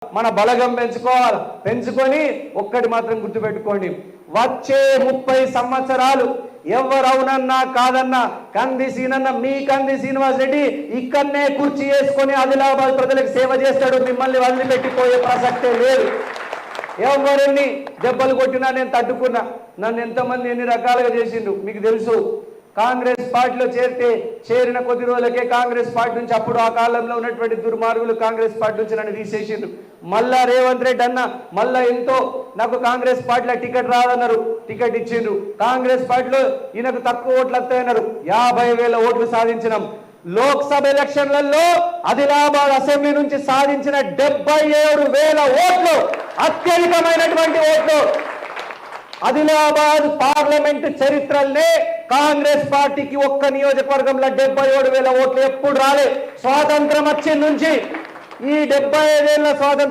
మన బలగం పెంచుకొని ఒక్కటి మాత్రం గుర్తుపెట్టుకోండి, వచ్చే 30 సంవత్సరాలు ఎవరవునన్నా కాదన్నా కంది సీనన్న మీ కంది శ్రీనివాస్ రెడ్డి ఇక్కడనే కుర్చీ వేసుకొని ఆదిలాబాద్ ప్రజలకు సేవ చేస్తాడు. మిమ్మల్ని వదిలిపెట్టిపోయే ప్రసక్తే లేదు. ఎవరెన్ని దెబ్బలు కొట్టినా నేను తట్టుకున్నా. నన్ను ఎంతమంది ఎన్ని రకాలుగా చేసిండు మీకు తెలుసు. కాంగ్రెస్ పార్టీలో చేరిన కొద్ది రోజులకే కాంగ్రెస్ పార్టీ నుంచి అప్పుడు ఆ కాలంలో ఉన్నటువంటి దుర్మార్గులు కాంగ్రెస్ పార్టీ నుంచి నన్ను తీసేసిండు. మళ్ళా రేవంత్ రెడ్డి అన్న మళ్ళా ఎంతో నాకు కాంగ్రెస్ పార్టీలో టికెట్ రాదన్నారు, టికెట్ ఇచ్చిండ్రు. కాంగ్రెస్ పార్టీలో ఈయనకు తక్కువ ఓట్లు వస్తాయన్నారు. 50,000 ఓట్లు సాధించినాం. లోక్సభ ఎలక్షన్లలో ఆదిలాబాద్ అసెంబ్లీ నుంచి సాధించిన 77,000 ఓట్లు అత్యధికమైనటువంటి ఓట్లు. ఆదిలాబాద్ పార్లమెంట్ చరిత్రలనే కాంగ్రెస్ పార్టీకి ఒక్క నియోజకవర్గంలో 77,000 ఓట్లు ఎప్పుడు రాలే. స్వాతంత్రం వచ్చిన నుంచి ఈ 75 ఏళ్ల స్వాతంత్రం